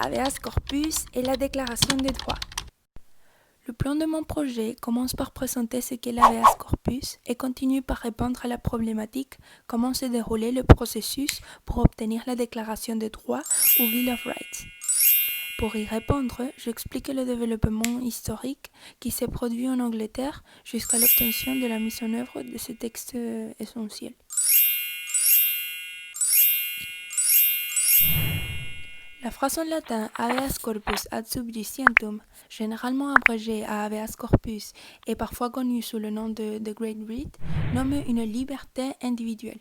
habeas corpus et la déclaration des droits. Le plan de mon projet commence par présenter ce qu'est l'habeas corpus et continue par répondre à la problématique comment se déroulait le processus pour obtenir la déclaration des droits ou Bill of Rights. Pour y répondre, j'explique le développement historique qui s'est produit en Angleterre jusqu'à l'obtention de la mise en œuvre de ce texte essentiel. La phrase en latin habeas corpus ad subjicientum, généralement abrégée à habeas corpus et parfois connue sous le nom de The Great Writ, nomme une liberté individuelle.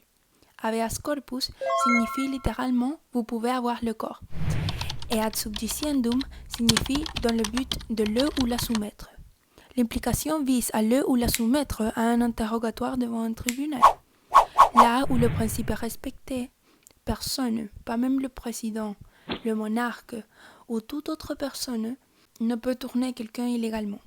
Habeas corpus signifie littéralement vous pouvez avoir le corps, et ad subjiciendum signifie dans le but de le ou la soumettre. L'implication vise à le ou la soumettre à un interrogatoire devant un tribunal. Là où le principe est respecté, personne, pas même le président, le monarque ou toute autre personne ne peut tourner quelqu'un illégalement.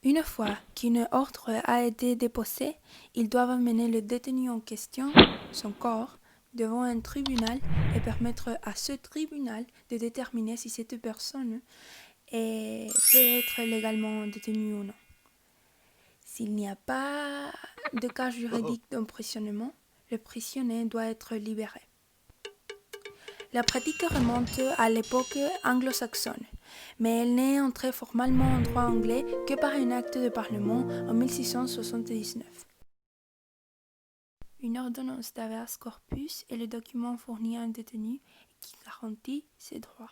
Une fois qu'un ordre a été déposé, ils doivent amener le détenu en question, son corps, devant un tribunal et permettre à ce tribunal de déterminer si cette personne peut être légalement détenue ou non. S'il n'y a pas de cas juridique d'emprisonnement, le prisonnier doit être libéré. La pratique remonte à l'époque anglo-saxonne, mais elle n'est entrée formellement en droit anglais que par un acte de parlement en 1679. Une ordonnance d'habeas corpus est le document fourni à un détenu qui garantit ses droits.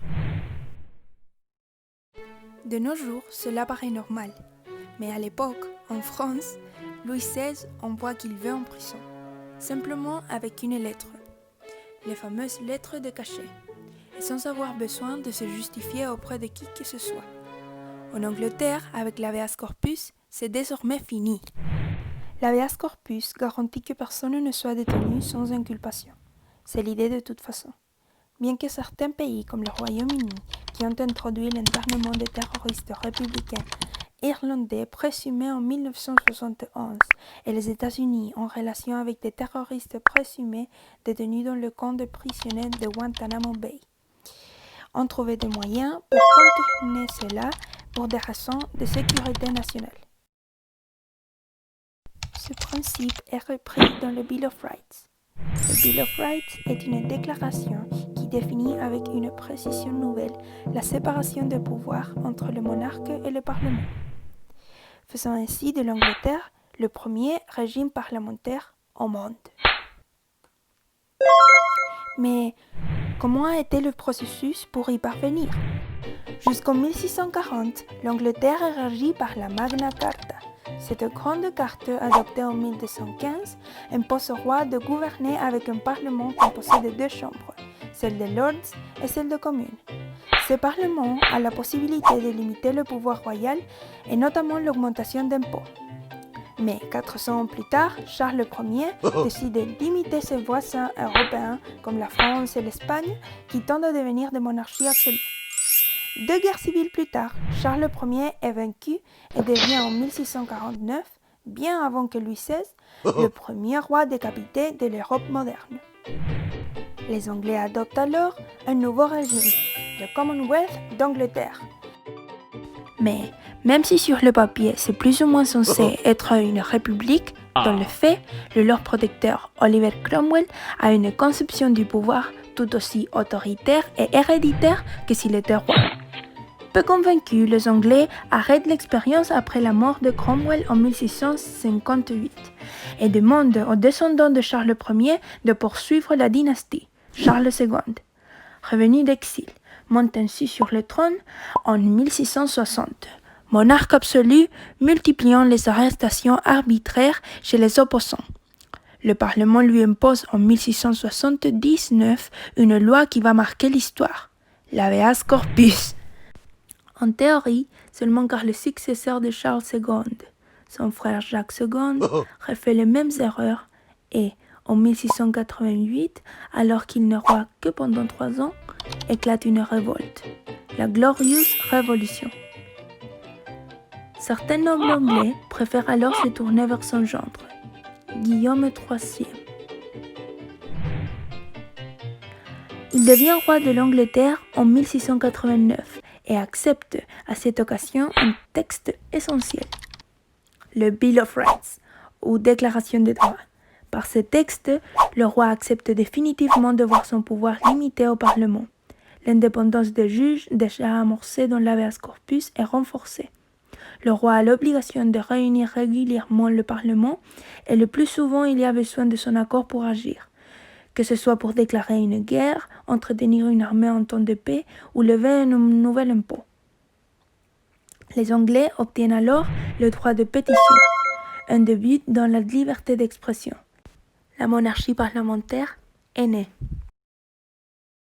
De nos jours, cela paraît normal, mais à l'époque, en France, Louis XVI envoie qu'il veut en prison, simplement avec une lettre. Les fameuses lettres de cachet, et sans avoir besoin de se justifier auprès de qui que ce soit. En Angleterre, avec l'habeas corpus, c'est désormais fini. L'habeas corpus garantit que personne ne soit détenu sans inculpation. C'est l'idée de toute façon. Bien que certains pays comme le Royaume-Uni, qui ont introduit l'internement des terroristes républicains irlandais présumés en 1971 et les États-Unis en relation avec des terroristes présumés détenus dans le camp de prisonniers de Guantanamo Bay, ont trouvé des moyens pour contourner cela pour des raisons de sécurité nationale. Ce principe est repris dans le Bill of Rights. Le Bill of Rights est une déclaration qui définit avec une précision nouvelle la séparation des pouvoirs entre le monarque et le Parlement, faisant ainsi de l'Angleterre le premier régime parlementaire au monde. Mais comment a été le processus pour y parvenir? Jusqu'en 1640, l'Angleterre est régie par la Magna Carta. Cette grande carte, adoptée en 1215, impose au roi de gouverner avec un parlement composé de deux chambres, celle des Lords et celle des communes. Ce parlement a la possibilité de limiter le pouvoir royal et notamment l'augmentation d'impôts. Mais 400 ans plus tard, Charles Ier décide de limiter ses voisins européens comme la France et l'Espagne qui tentent à devenir des monarchies absolues. 2 guerres civiles plus tard, Charles Ier est vaincu et devient en 1649, bien avant que Louis XVI, le premier roi décapité de l'Europe moderne. Les Anglais adoptent alors un nouveau régime, le Commonwealth d'Angleterre. Mais même si sur le papier c'est plus ou moins censé être une république, dans le fait, le Lord protecteur Oliver Cromwell a une conception du pouvoir tout aussi autoritaire et héréditaire que s'il était roi. Peu convaincus, les Anglais arrêtent l'expérience après la mort de Cromwell en 1658 et demandent aux descendants de Charles Ier de poursuivre la dynastie, Charles II. Revenu d'exil, monte ainsi sur le trône en 1660, monarque absolu multipliant les arrestations arbitraires chez les opposants. Le Parlement lui impose en 1679 une loi qui va marquer l'histoire, l'habeas corpus. En théorie, seulement car le successeur de Charles II, son frère Jacques II, refait les mêmes erreurs et, en 1688, alors qu'il ne roi que pendant 3 ans, éclate une révolte, la Glorious Revolution. Certains nobles anglais préfèrent alors se tourner vers son gendre, Guillaume III. Il devient roi de l'Angleterre en 1689 et accepte à cette occasion un texte essentiel, le Bill of Rights, ou Déclaration des droits. Par ce texte, le roi accepte définitivement de voir son pouvoir limité au Parlement. L'indépendance des juges, déjà amorcée dans l'habeas corpus, est renforcée. Le roi a l'obligation de réunir régulièrement le Parlement et le plus souvent il y a besoin de son accord pour agir, que ce soit pour déclarer une guerre, entretenir une armée en temps de paix ou lever un nouvel impôt. Les Anglais obtiennent alors le droit de pétition, un début dans la liberté d'expression. La monarchie parlementaire est née.